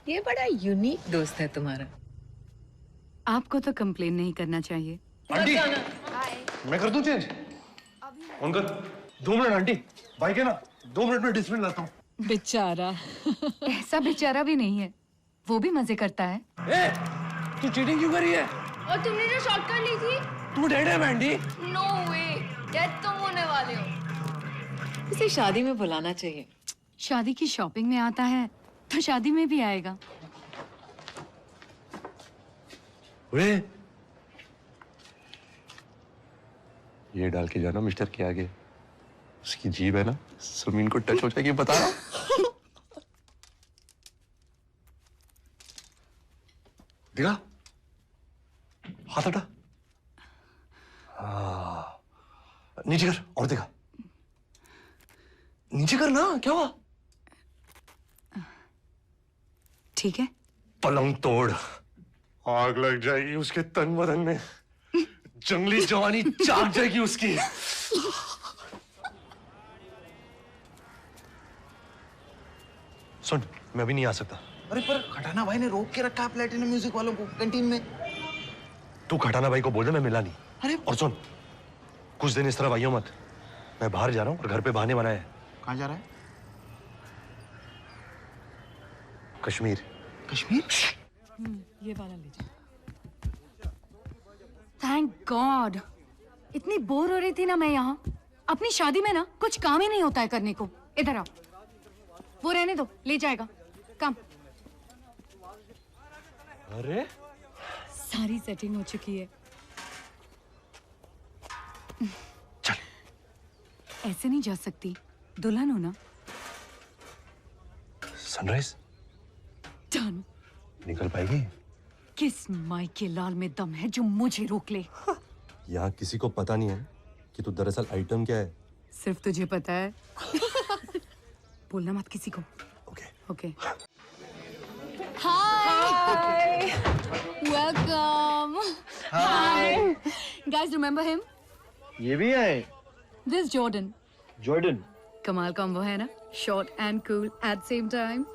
ये बड़ा यूनिक दोस्त है तुम्हारा। आपको तो कंप्लेन नहीं करना चाहिए। आंटी, मैं कर दूं चेंज? ऑन कर। 2 मिनट आंटी, बाइक है ना, 2 मिनट में डिसिप्लिन लाता हूँ। बेचारा। ऐसा बेचारा भी नहीं है, वो भी मजे करता है। ए, तू चीटिंग क्यों कर रही है? और तुमने जो शॉर्टकट ली थी? तू डेड है बैंडी? नो वे, डेड तुम होने वाले हो। इसे शादी में बुलाना चाहिए। शादी की शॉपिंग में आता है तो शादी में भी आएगा। वे, ये डाल के जाना मिस्टर के आगे, उसकी जीभ है ना जमीन को टच हो जाएगी, बता रहा हूं। दिखा, हाथ हटा। नीचे कर और दिखा। नीचे कर ना, क्या हुआ? ठीक है। पलंग तोड़, आग लग जाएगी उसके तन बदन में, जंगली जवानी जाग जाएगी उसकी। सुन, मैं अभी नहीं आ सकता। अरे पर खटाना भाई ने रोक के रखा है प्लेटिनम म्यूजिक वालों को कैंटीन में। तू खटाना भाई को बोल दे मैं मिला नहीं। अरे और सुन, कुछ दिन इस तरह भाइयों मत। मैं बाहर जा रहा हूँ और घर पे बहाने बनाए हैं। कहाँ जा रहा है? कश्मीर। कश्मीर? ये वाला ले जाओ। थैंक गॉड, इतनी बोर हो रही थी ना मैं यहाँ। अपनी शादी में ना कुछ काम ही नहीं होता है करने को। इधर आओ, वो रहने दो, ले जाएगा काम। अरे सारी सेटिंग हो चुकी है। चल। ऐसे नहीं जा सकती, दुल्हन हो ना। Sunrise done. निकल पाएगी? किस माई के लाल में दम है जो मुझे रोक ले। यहाँ किसी को पता नहीं है कि तू दरअसल आइटम क्या है। सिर्फ तुझे पता है। बोलना मत किसी को। Okay. Okay. Hi, welcome. Hi guys, remember him? ये भी है। This Jordan. जॉर्डन। कमाल कॉम्बो है ना, short and cool at same time.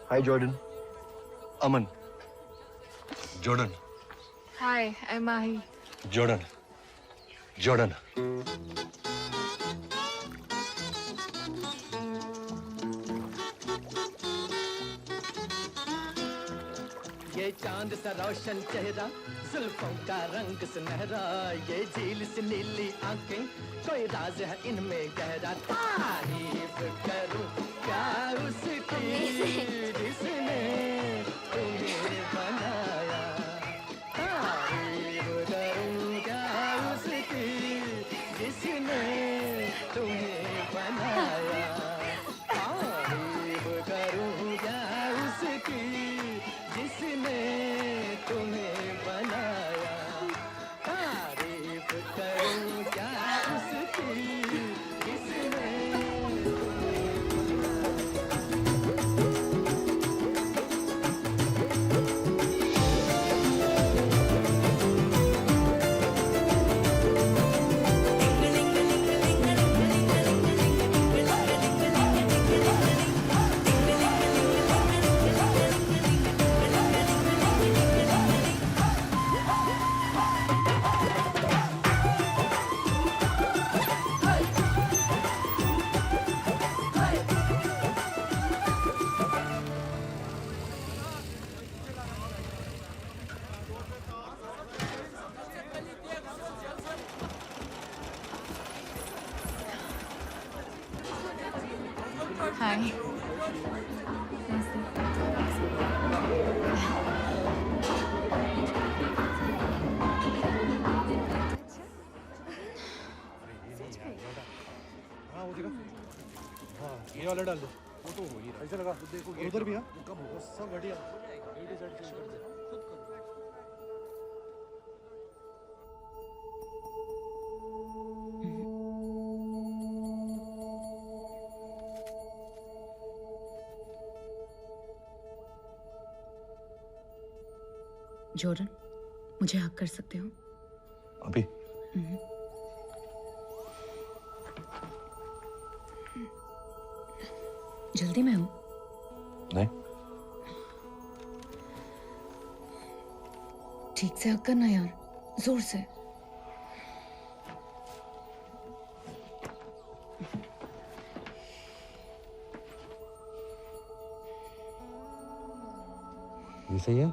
Hi Jordan. Aman. Jordan. Hi, I am Mahi. Jordan. Jordan. ये चांद सा रोशन चेहरा, जुल्फों का रंग सुनहरा, ये झील सी नीली आंखें, कोई राज है इनमें गहरा। तारीफ करूं क्या उसकी जिसने तुम्हें बनाया। तारीफ करूं क्या उसकी जिसने तुम्हें बनाया। तारीफ करूं क्या उसकी जिसने तुम्हें बनाया। तारीफ करूं क्या उसकी जिसने। हाय। हाँ वो दिखा। हाँ ये वाला डाल दो, वो तो वही ऐसे लगा देखो। उधर भी है, सब बढ़िया। जॉर्डन, मुझे हक कर सकते हो? अभी? जल्दी में हूँ। नहीं। ठीक से हक करना यार, जोर से। ये सही है?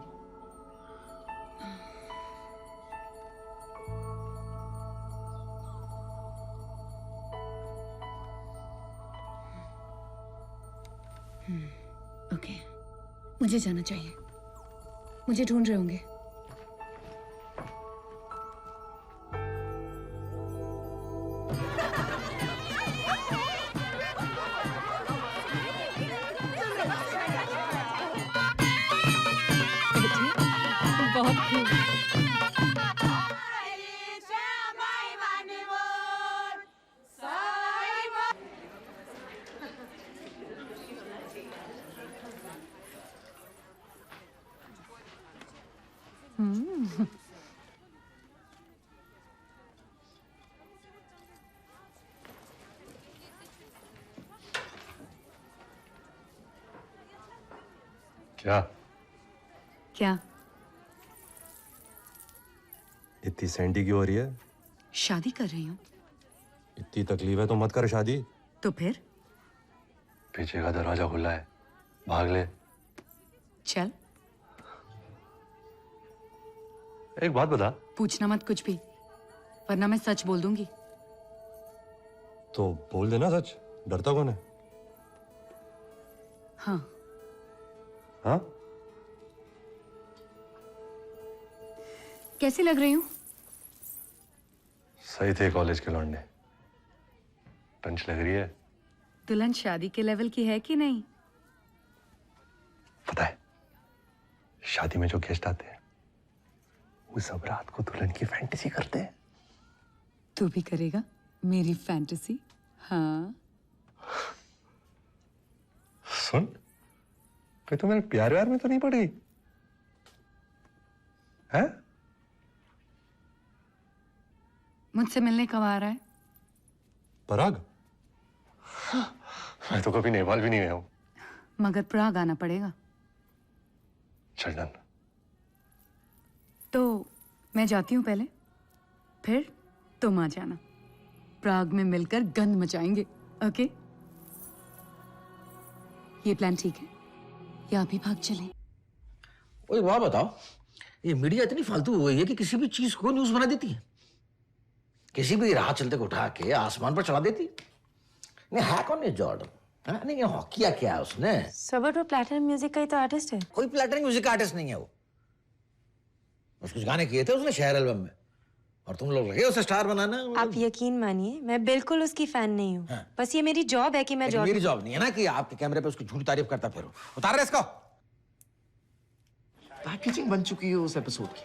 ओके, मुझे जाना चाहिए। मुझे ढूंढ रहे होंगे। बहुत खूब। क्या? क्या? इतनी सैंडी क्यों हो रही है? शादी कर रही हूँ। इतनी तकलीफ है तो मत कर शादी। तो फिर? पीछे का दरवाजा खुला है, भाग ले। चल। एक बात बता। पूछना मत कुछ भी, वरना मैं सच बोल दूंगी। तो बोल देना सच, डरता कौन है? हाँ। हाँ? कैसी लग रही हूँ? सही थे कॉलेज के लौंडे। पंच लग रही है। दुल्हन शादी के लेवल की है कि नहीं? पता है, शादी में जो गेस्ट आते हैं वो सब रात को दुल्हन की फैंटेसी करते हैं। तू भी करेगा मेरी फैंटेसी? हाँ। सुन, कहीं तो मेरे प्यार व्यार में तो नहीं पड़ी है? मुझसे मिलने कब आ रहा है? पराग? मैं तो कभी नेपाल भी नहीं गया हूं। मगर प्राग आना पड़ेगा। चल डन। तो मैं जाती हूँ पहले, फिर तुम आ जाना। प्राग में मिलकर गंद मचाएंगे। ओके? ये प्लान ठीक है या अभी भाग चलें? ओए वाह, बताओ, ये मीडिया इतनी फालतू हो गई है कि किसी भी चीज को न्यूज बना देती है। किसी भी राह चलते को उठा के आसमान पर चढ़ा देती है। नहीं है कौन है जॉर्डन? नहीं, ये हॉकी क्या है उसने? सर बट वो प्लैटिनम म्यूजिक का ही तो आर्टिस्ट है। कोई प्लैटिनम म्यूजिक का आर्टिस्ट नहीं है वो। बस कुछ गाने किए थे उसने शहर एल्बम में, और तुम लोग लगे उसे स्टार बनाना। आप यकीन मानिए, मैं बिल्कुल उसकी फैन नहीं हूँ। हाँ। बस ये मेरी जॉब है कि मैं जॉब। मेरी जॉब नहीं है ना कि आपके कैमरे पे उसकी झूठी तारीफ करता फिरूं। उतार रहे इसको। पैकेजिंग बन चुकी है उस एपिसोड की,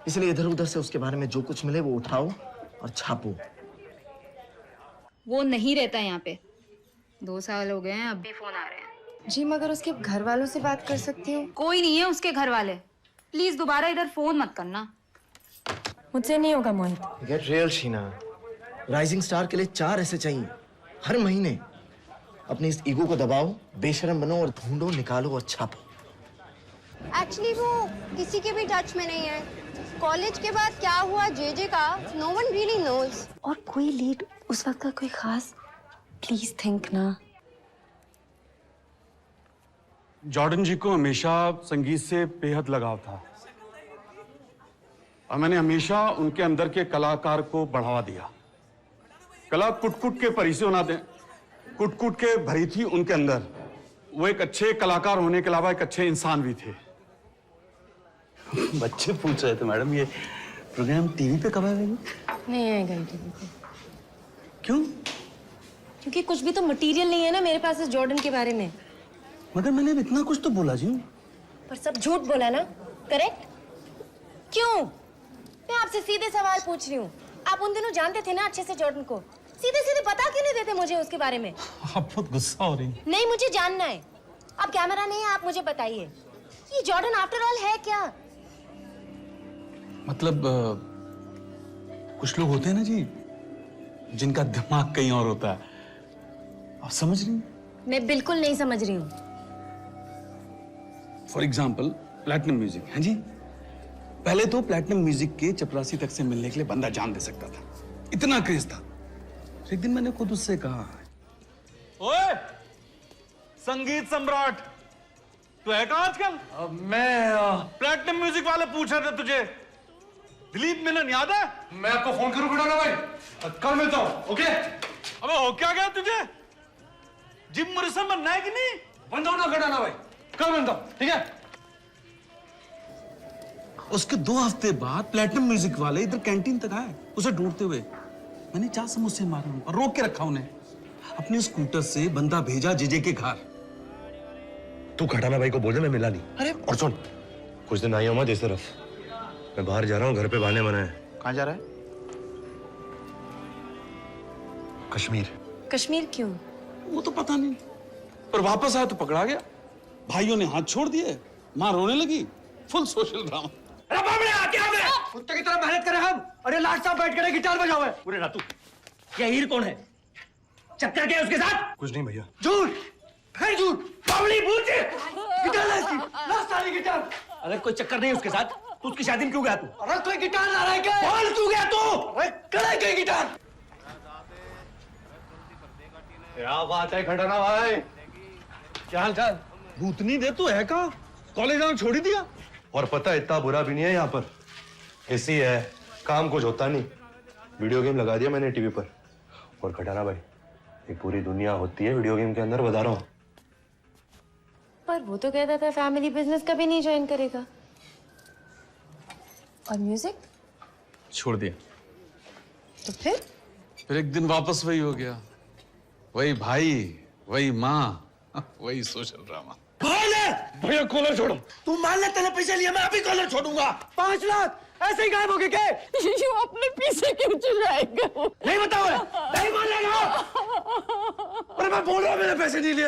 इसलिए इधर उधर से उसके बारे में जो कुछ मिले वो उठाओ और छापो। वो नहीं रहता यहाँ पे। 2 साल हो गए हैं, अब भी फोन आ रहे हैं। जी मगर उसके घर वालों से बात कर सकती हूँ। कोई नहीं है उसके घर वाले। प्लीज दोबारा इधर फोन मत करना। मुझसे नहीं होगा Mohit. Get real Sheena. Rising star के लिए 4 ऐसे चाहिए हर महीने। अपनी इस ईगो को दबाओ, बेशरम बनो और ढूंढो, निकालो और छापो। एक्चुअली वो किसी के भी टच में नहीं है। कॉलेज के बाद क्या हुआ जेजे का, नो वन रियली नोज। और कोई लीड उस वक्त का कोई खास? प्लीज थिंक ना। जॉर्डन जी को हमेशा संगीत से बेहद लगाव था और मैंने हमेशा उनके अंदर के कलाकार को बढ़ावा दिया। कला कुट-कुट के परिसे होना दे, कुट-कुट के भरी थी उनके अंदर। वो एक अच्छे कलाकार होने के अलावा एक अच्छे इंसान भी थे। बच्चे पूछ रहे थे मैडम, ये प्रोग्राम टीवी पे कब आएगा? नहीं आएगा टीवी पे। क्यों? क्योंकि कुछ भी तो मटेरियल नहीं है ना मेरे पास इस जॉर्डन के बारे में। मगर मैंने इतना कुछ तो बोला जी। पर सब झूठ बोला ना, करेक्ट? क्यों? मैं आपसे सीधे सवाल पूछ रही हूँ। आप उन दिनों जानते थे ना अच्छे से जॉर्डन को। सीधे सीधे बता क्यों नहीं देते मुझे उसके बारे में? आप बहुत गुस्सा हो रही हैं। नहीं, मुझे जानना है। अब कैमरा नहीं है, आप मुझे बताइए ये जॉर्डन आफ्टर ऑल है क्या? मतलब कुछ लोग होते हैं ना जी जिनका दिमाग कहीं और होता है। आप समझ रही हैं? मैं बिल्कुल नहीं समझ रही हूँ। फॉर एग्जाम्पल प्लैटिनम म्यूजिक है जी, पहले तो प्लैटिनम म्यूजिक के चपरासी तक से मिलने के लिए बंदा जान दे सकता था, इतना क्रेज था। एक दिन मैंने खुद उससे कहा, ओए संगीत सम्राट, तू है कहाँ आजकल? मैं प्लैटिनम म्यूजिक वाले पूछ रहे थे तुझे, दिलीप मेनन याद है? मैं आपको फोन करूं खटाना भाई? कल मिलता हूं, ओके? अबे हो क्या गया तुझे? जिम मुरिसन बनना है कि नहीं? बनता हूं ना खटाना भाई, कल मिलता हूं, ठीक है? उसके 2 हफ्ते बाद प्लैटिनम म्यूजिक वाले इधर कैंटीन तक आए उसे ढूंढते हुए। मैंने 4 समोसे मारे और रोक के रखा उन्हें। अपने स्कूटर से बंदा भेजा जीजे के घर। तू खटाना भाई को बोल दे मैं मिला नहीं। अरे और सुन, कुछ दिन आई हूं मैं इस तरफ, मैं बाहर जा रहा हूं, घर पे बहाने मना है। कहाँ जा रहा है? कश्मीर। कश्मीर क्यों? वो तो पता नहीं, पर वापस आया तो पकड़ा गया। भाइयों ने हाथ छोड़ दिए, मां रोने लगी। Full social drama. अरे बाबड़े आके आ गए, कुत्ते की तरह मेहनत करें हम। अरे लाट साहब बैठ कर गिटार बजाओ है। पूरे रातू, ये हीर कौन है? चक्कर क्या है उसके साथ? कुछ नहीं भैया। झूठ, फिर झूठ। बावली पूछे, गिटार ला इसकी, ला सारी गिटार। अरे कोई चक्कर नहीं उसके साथ, तू उसकी शादी में क्यों गया तू? अरे कोई गिटार ला रहा है क्या? बोल क्यों गया तू? अरे कड़े गई गिटार। क्या बात है खटाना भाई, क्या हाल चाल? भूतनी दे तू है कहाँ? कॉलेज आना छोड़ ही दिया। और पता है इतना बुरा भी नहीं है यहाँ पर, ऐसी है, काम कुछ होता नहीं, वीडियो गेम लगा दिया मैंने टीवी पर। और खटाना भाई, एक पूरी दुनिया होती है वीडियो गेम के अंदर, बता रहा हूँ। पर वो तो कहता था फैमिली बिजनेस कभी नहीं ज्वाइन करेगा। और म्यूजिक? छोड़ दिया। तो फिर एक दिन वापस वही हो गया, वही भाई, वही माँ, वही सोशल ड्रामा। भैया कॉलर छोड़ो। तू मान ले, तेरे पैसे लिए मैं अभी कॉलर छोड़ूंगा। 5 लाख ऐसे ही गायब हो गए क्या? यू अपने पीछे क्यों चुराएगा? नहीं बताओ, नहीं मानेगा। अरे मैं बोल रहा हूँ मैंने पैसे नहीं लिए,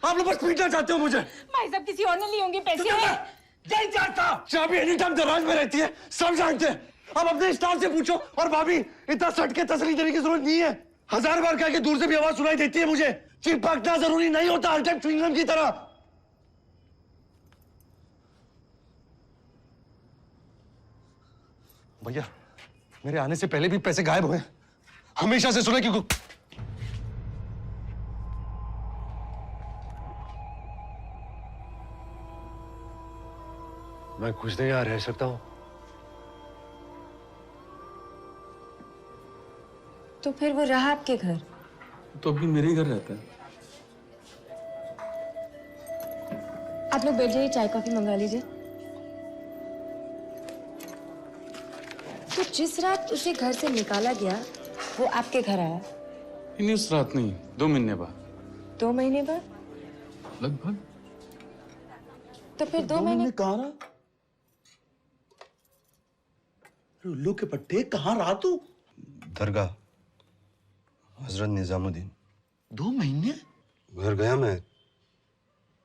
आप लोग बस पीटना चाहते हो मुझे। भाई साहब किसी और ने लिए होंगे पैसे। नहीं जानता, चाबी एनी टाइम दराज में रहती है, सब जानते हैं। अब अपने स्टाफ से पूछो। और भाभी, इतना सट के तसली देने की जरूरत नहीं है। 1000 बार कह के दूर से भी आवाज सुनाई देती है मुझे। चिपकना जरूरी नहीं होता हर टाइम च्युइंगम की तरह। भैया, मेरे आने से पहले भी पैसे गायब हुए, हमेशा से सुना क्यों? मैं कुछ दिन यहाँ रह सकता हूँ। तो फिर वो रहा आपके घर? तो अभी मेरे ही घर रहता है। आप लोग बैठ जाइए, चाय कॉफी मंगा लीजिए। तो जिस रात उसे घर से निकाला गया, वो आपके घर आया? नहीं, उस रात नहीं, 2 महीने बाद। 2 महीने बाद? लगभग। तो फिर 2 महीने कहाँ रहा? उल्लू के पट्टे, कहाँ रहा तू? दरगाह, हजरत निजामुद्दीन। 2 महीने? घर गया मैं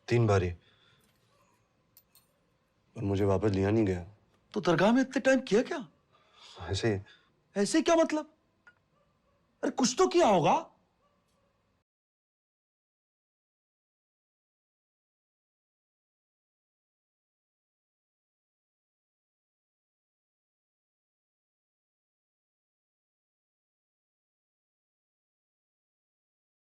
3 बारी, पर मुझे वापस लिया नहीं गया। तो दरगाह में इतने टाइम किया क्या? ऐसे ही। ऐसे क्या मतलब? अरे कुछ तो किया होगा।